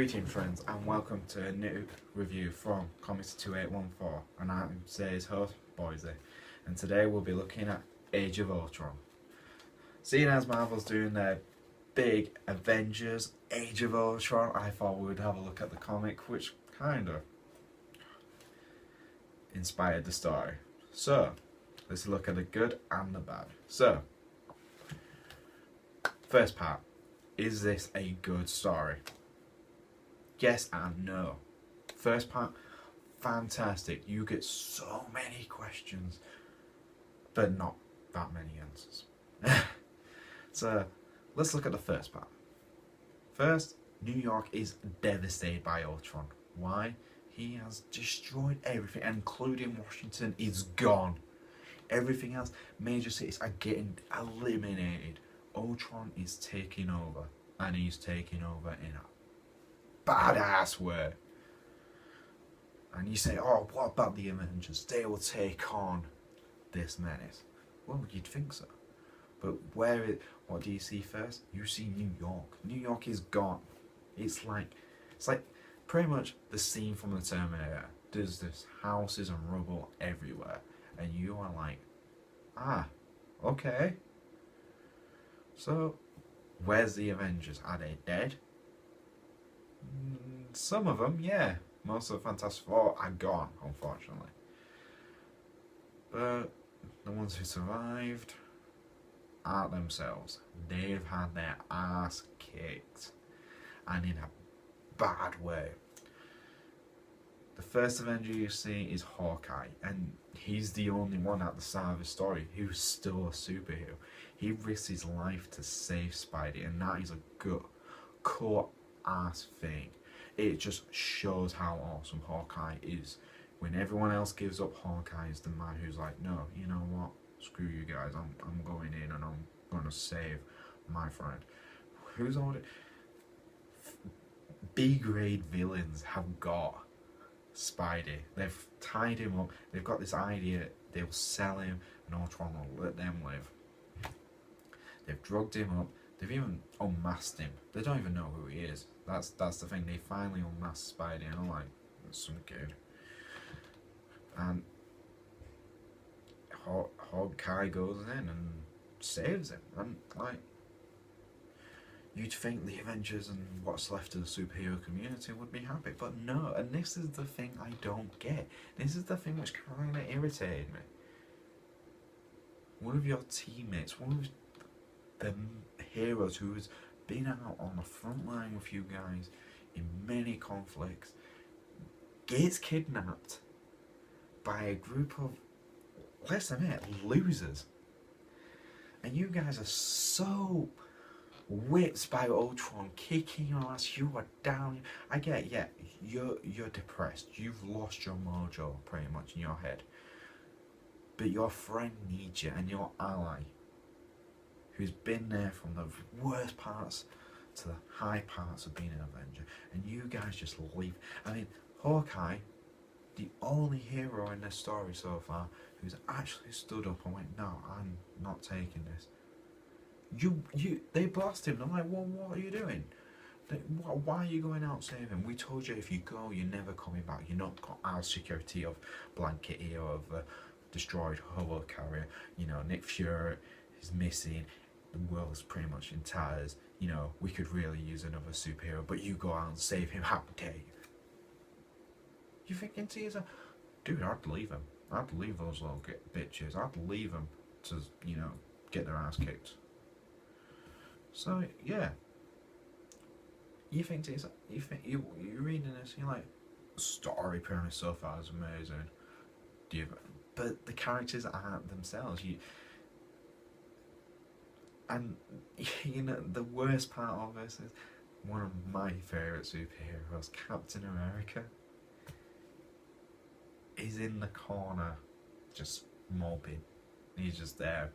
Greetings friends and welcome to a new review from Comics 2814, and I'm today's host, Boise, and today we'll be looking at Age of Ultron. Seeing as Marvel's doing their big Avengers Age of Ultron, I thought we would have a look at the comic, which kind of inspired the story. So, let's look at the good and the bad. So, first part, is this a good story? Yes and no. First part, fantastic. You get so many questions, but not that many answers. So, let's look at the first part. First, New York is devastated by Ultron. Why? He has destroyed everything, including Washington is gone. Everything else, major cities are getting eliminated. Ultron is taking over, and he's taking over in a badass way. And you say, oh, what about the Avengers? They will take on this menace. Well, you'd think so. But what do you see first? You see New York. New York is gone. It's like pretty much the scene from the Terminator. There's this houses and rubble everywhere. And you are like, okay. So, where's the Avengers? Are they dead? Some of them, yeah. Most of the Fantastic Four are gone, unfortunately. But the ones who survived are themselves. They've had their ass kicked, and in a bad way. The first Avenger you see is Hawkeye, and he's the only one at the start of the story who's still a superhero. He risks his life to save Spidey, and that is a good, core ass thing. It just shows how awesome Hawkeye is. When everyone else gives up, Hawkeye is the man who's like, no, you know what? Screw you guys. I'm going in and I'm gonna save my friend. Who's on it? B-grade villains have got Spidey. They've tied him up. They've got this idea they'll sell him and Ultron will let them live. They've drugged him up. They've even unmasked him. They don't even know who he is. That's the thing. They finally unmasked Spidey, and I'm like, that's some kid. And Hawkeye goes in and saves him. And like, you'd think the Avengers and what's left of the superhero community would be happy, but no. And this is the thing I don't get. This is the thing which kind of irritated me. One of your teammates, one of the heroes who has been out on the front line with you guys in many conflicts, gets kidnapped by a group of, let's admit it, losers. And you guys are so whipped by Ultron, kicking your ass, you are down. I get, yeah, you're depressed. You've lost your mojo pretty much in your head. But your friend needs you, and your ally, who's been there from the worst parts to the high parts of being an Avenger, and you guys just leave. I mean, Hawkeye, the only hero in this story so far who's actually stood up and went, no, I'm not taking this. They blast him. They're like, well, what are you doing? Why are you going out saving him? We told you if you go, you're never coming back. You're not got our security of Blankety or of destroyed hover carrier. You know, Nick Fury is missing. The world is pretty much in tatters. You know, we could really use another superhero, but you go out and save him. How dare you? You're thinking to yourself, dude, I'd leave him. I'd leave those little bitches. I'd leave them to, you know, get their ass kicked. So, yeah. You think to yourself, you're reading this, and you're like, story premise so far is amazing. But the characters aren't themselves. And, you know, the worst part of this is one of my favourite superheroes, Captain America, is in the corner just moping. He's just there.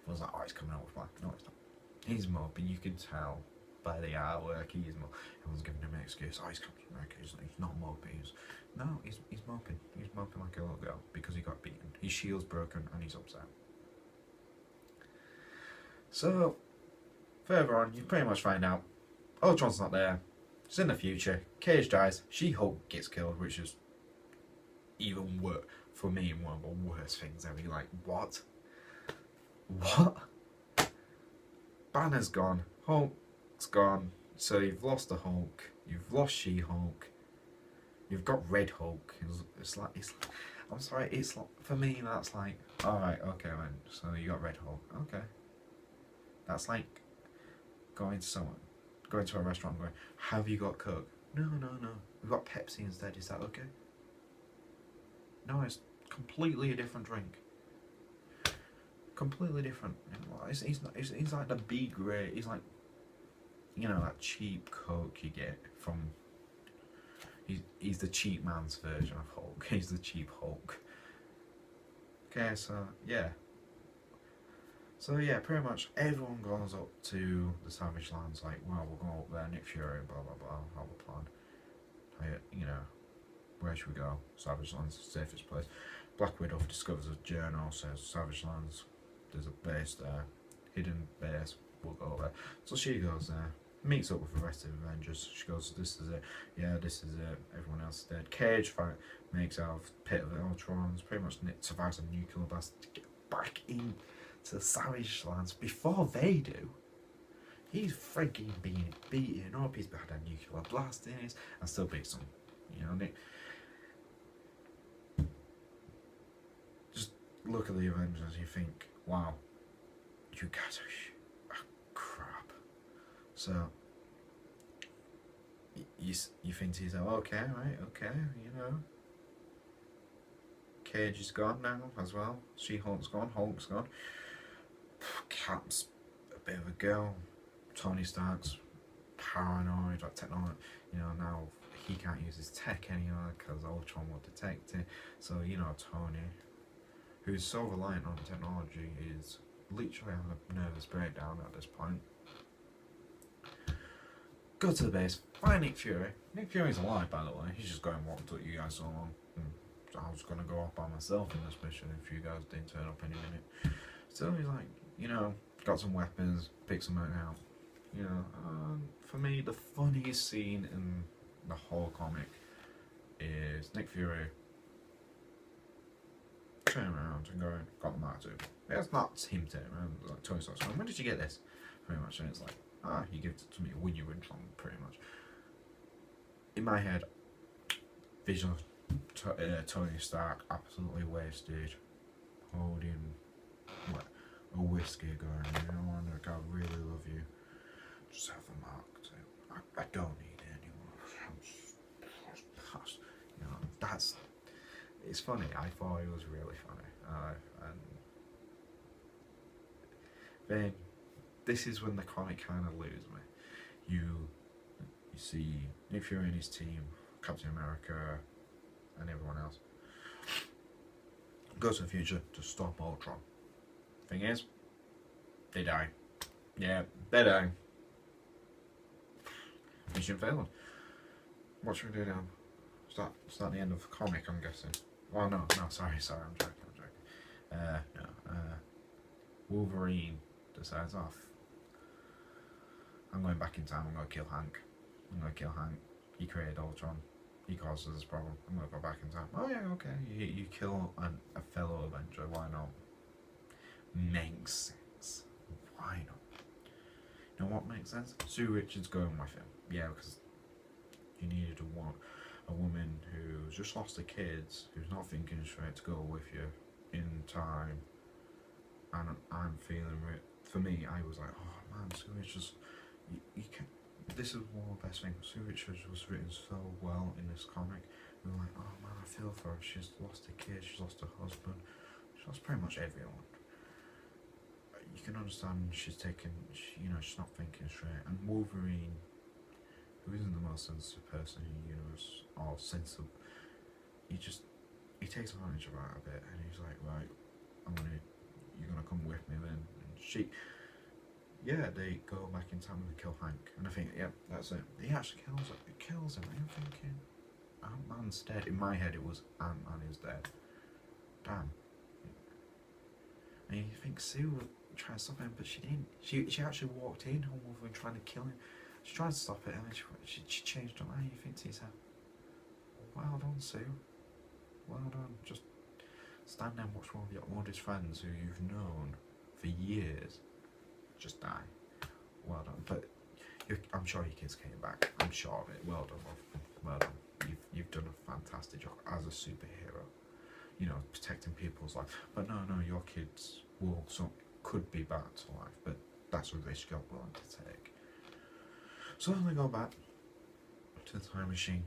Everyone's like, oh, he's coming out with black. No, he's not. He's moping. You can tell by the artwork he's moping. Everyone's giving him an excuse. Oh, he's Captain America. He's not moping. He's moping. He's moping like a little girl because he got beaten. His shield's broken and he's upset. So, further on, you pretty much find out Ultron's not there. It's in the future. Cage dies. She-Hulk gets killed, which is even worse for me. One of the worst things ever. You're like, what? What? Banner's gone. Hulk's gone. So you've lost the Hulk. You've lost She-Hulk. You've got Red Hulk. It's like I'm sorry. It's like, for me that's like, all right, okay, man. So you got Red Hulk. Okay. That's like going to a restaurant and going, have you got Coke? No, no, no. We've got Pepsi instead. Is that okay? No, it's completely a different drink. Completely different. He's like the B grade. He's like, you know, that cheap Coke you get from. He's the cheap man's version of Hulk. He's the cheap Hulk. Okay, so yeah. So yeah, pretty much everyone goes up to the Savage Lands like, well, we'll go up there, Nick Fury, blah blah blah, have a plan. You know, where should we go? Savage Lands, safest place. Black Widow discovers a journal, says Savage Lands, there's a base there, hidden base, we'll go there. So she goes there, meets up with the rest of the Avengers. She goes, this is it, yeah, this is it, everyone else is dead. Cage makes out of Pit of Ultron, pretty much survives a nuclear blast to get back in to the Savage Lands before they do. He's freaking being beaten up, he's had a nuclear blast in his, and still beats them. You know, Nick. Just look at the Avengers and you think, wow, you guys are crap. So, you think to yourself, okay, right, okay, you know. Cage is gone now as well. She-Hulk's gone, Hulk's gone. Cap's a bit of a girl. Tony Stark's paranoid, like technology. You know, now he can't use his tech anymore because Ultron will detect it. So, you know, Tony, who's so reliant on technology, is literally having a nervous breakdown at this point. Go to the base, find Nick Fury. Nick Fury's alive, by the way. He's just going, what took you guys so long? I was going to go off by myself in this mission if you guys didn't turn up any minute. So he's like, you know, got some weapons, pick some out. You know, for me, the funniest scene in the whole comic is Nick Fury turning around and going, got the Mark II. It's not him turning around, like Tony Stark's going, when did you get this? Pretty much, and it's like, you give it to me when you win from, pretty much. In my head, vision of Tony Stark absolutely wasted, holding a whiskey going, you know, like, I really love you. Just have the Mark II. I don't need it anymore. You know, it's funny. I thought it was really funny. And then this is when the comic kind of loses me. You see Nick Fury and his team, Captain America, and everyone else go to the future to stop Ultron. Thing is, they die. Yeah, they die. Mission failed. What should we do now? Start the end of the comic, I'm guessing. Oh no, sorry, I'm joking. Wolverine decides off. I'm going back in time, I'm going to kill Hank. He created Ultron. He causes this problem. I'm going to go back in time. Oh yeah, okay. You kill a fellow Avenger, why not? Makes sense. Why not? You know what makes sense? Sue Richards going with him. Yeah, because you needed a woman who's just lost her kids, who's not thinking straight, to go with you in time. And I'm feeling it. For me, I was like, oh man, Sue Richards, you can. This is one of the best things. Sue Richards was written so well in this comic. We were like, oh man, I feel for her. She's lost her kids, she's lost her husband, she's lost pretty much everyone. You can understand she's she's not thinking straight. And Wolverine, who isn't the most sensitive person in the universe, or sensible, he takes advantage of that a bit, and he's like, right, you're gonna come with me then. And they go back in time and kill Hank, and I think, yep, that's it. He actually kills him. I'm thinking, Ant-Man's dead. In my head, it was Ant-Man is dead. Damn. And you think Sue would try to stop him, but she didn't. She actually walked in on Wolverine trying to kill him. She tried to stop it, and then she changed her mind. You think to yourself, well done, Sue. Well done. Just stand there and watch one of your oldest friends who you've known for years just die. Well done. But I'm sure your kids came back. I'm sure of it. Well done, love. Well done. You've done a fantastic job as a superhero. You know, protecting people's life. But no, your kids could be back to life. But that's a risk you're willing to take. So they go back to the time machine.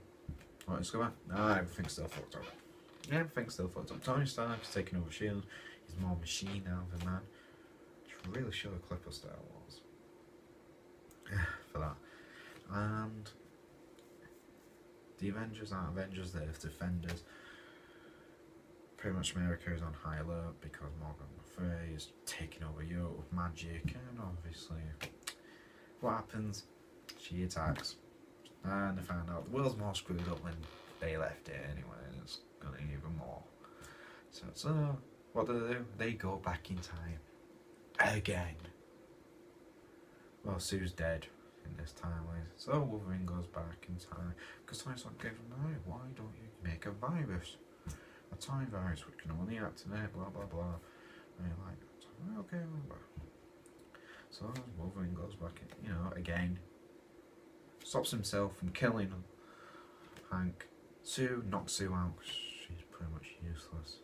Right, let's go back. Everything's still fucked up. Everything's still fucked up. Tony Stark's taking over S.H.I.E.L.D. He's more machine now than man. Should really show a clip of Star Wars for that. And the Avengers aren't Avengers, they're Defenders. Pretty much America is on high alert because Morgan Le Fay is taking over Europe with magic, and obviously what happens? She attacks, and they find out the world's more screwed up than they left it anyway, and it's gonna be even more. So what do? They go back in time again. Well, Sue's dead in this timeline, so Wolverine goes back in time because Tony's like, why don't you make a virus? A time virus which can only activate blah blah blah. And you're like, okay, so Wolverine goes back, again, stops himself from killing Hank. Sue knocks Sue out because she's pretty much useless.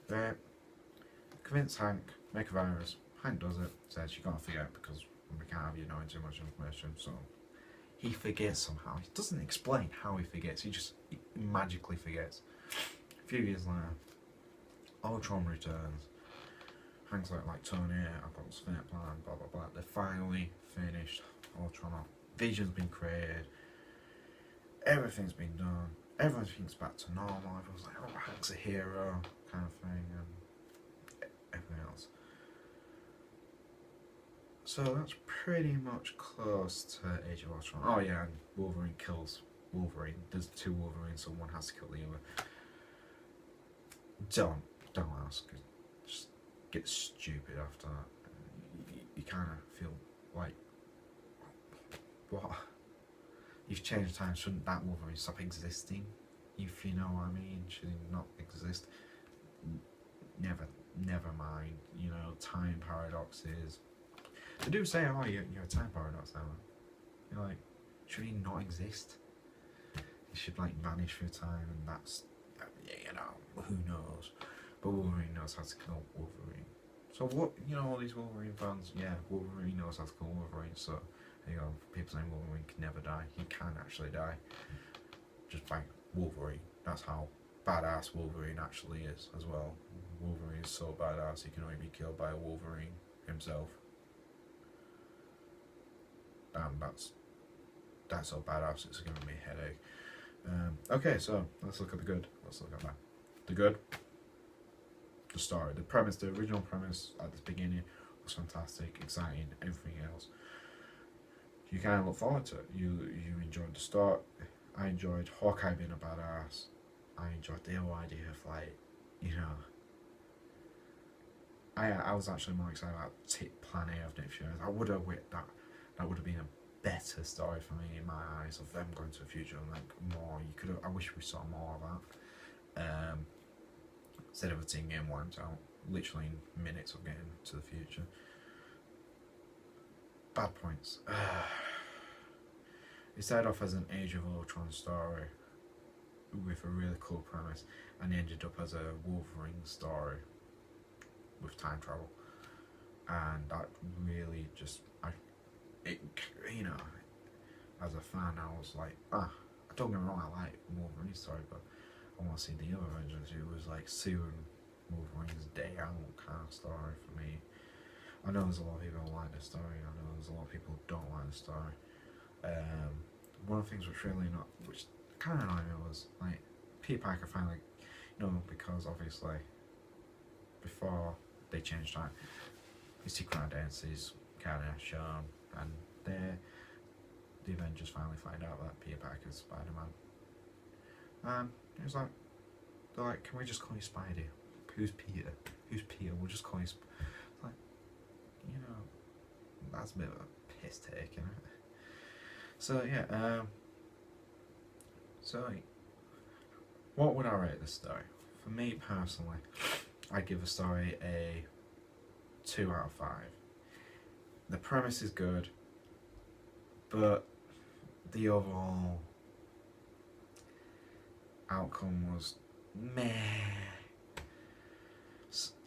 They convince Hank, make a virus. Hank does it, says you can't forget because we can't have you knowing too much information, so he forgets somehow. He doesn't explain how he forgets, he magically forgets. A few years later, Ultron returns. Hank's like Tony, I've got this fair plan, blah blah blah. They're finally finished. Ultron off. Vision's been created. Everything's been done. Everything's back to normal. Everyone's like, oh, Hank's a hero, kind of thing, and everything else. So that's pretty much close to Age of Ultron. Oh yeah, and Wolverine kills Wolverine. There's two Wolverines, so one has to kill the other. Don't ask. Just get stupid after that. You kind of feel like, what? You've changed time. Shouldn't that Wolverine stop existing? If you know what I mean, should he not exist? Never mind. You know, time paradoxes. They do say, oh, you're a time paradox now. You're like, should he not exist? He should like vanish through time, and that's, who knows? But Wolverine knows how to kill Wolverine. So what, all these Wolverine fans, yeah, Wolverine knows how to kill Wolverine, so people saying Wolverine can never die. He can actually die. Just by Wolverine. That's how badass Wolverine actually is as well. Wolverine is so badass he can only be killed by a Wolverine himself. Damn, that's so badass it's giving me a headache. Okay, so let's look at the good. Let's look at that. The good. The story. The premise, the original premise at the beginning was fantastic, exciting, everything else. You kind of look forward to it. You enjoyed the start. I enjoyed Hawkeye being a badass. I enjoyed the whole idea of like, I was actually more excited about Plan A of next year. I would have wished that would have been a better story for me in my eyes of them going to the future and like more. I wish we saw more of that. Instead of a team game wiped out, literally in minutes of getting to the future. Bad points. It started off as an Age of Ultron story with a really cool premise, and ended up as a Wolverine story with time travel, and that really just, as a fan, I was like, don't get me wrong, I like Wolverine's story, but I want to see the other Avengers. It was like Sue and Wolverine's day out kind of story for me. I know there's a lot of people who like the story. I know there's a lot of people who don't like the story. One of the things which kind of annoyed me was like Peter Parker finally, because obviously before they changed time, his secret identity's kind of shown, and the Avengers finally find out that Peter Parker's Spider-Man. And it was like, they're like, can we just call you Spidey? Who's Peter? Who's Peter? We'll just call you. It's like, that's a bit of a piss take, isn't it? So yeah, so what would I rate this story? For me personally, I give the story a 2 out of 5. The premise is good, but the overall outcome was meh.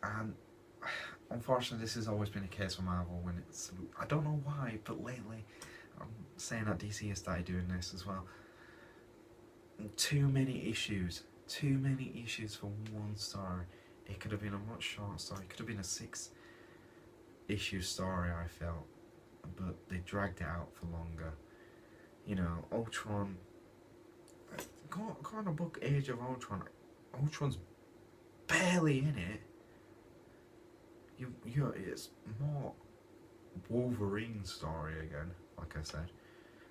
And unfortunately, this has always been a case for Marvel when it's, I don't know why, but lately, I'm saying that DC has started doing this as well. Too many issues for one story. It could have been a much shorter story. It could have been a 6-issue story, I felt, but they dragged it out for longer. You know, Ultron. Go on a book, Age of Ultron. Ultron's barely in it. It's more Wolverine's story again, like I said.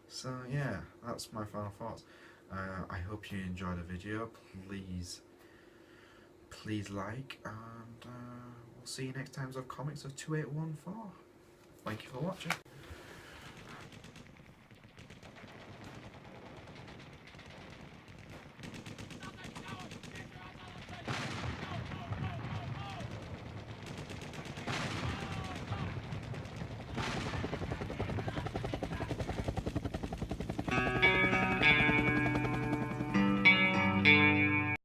So yeah, that's my final thoughts. I hope you enjoyed the video. Please like, and we'll see you next time of Comics of 2814. Thank you for watching.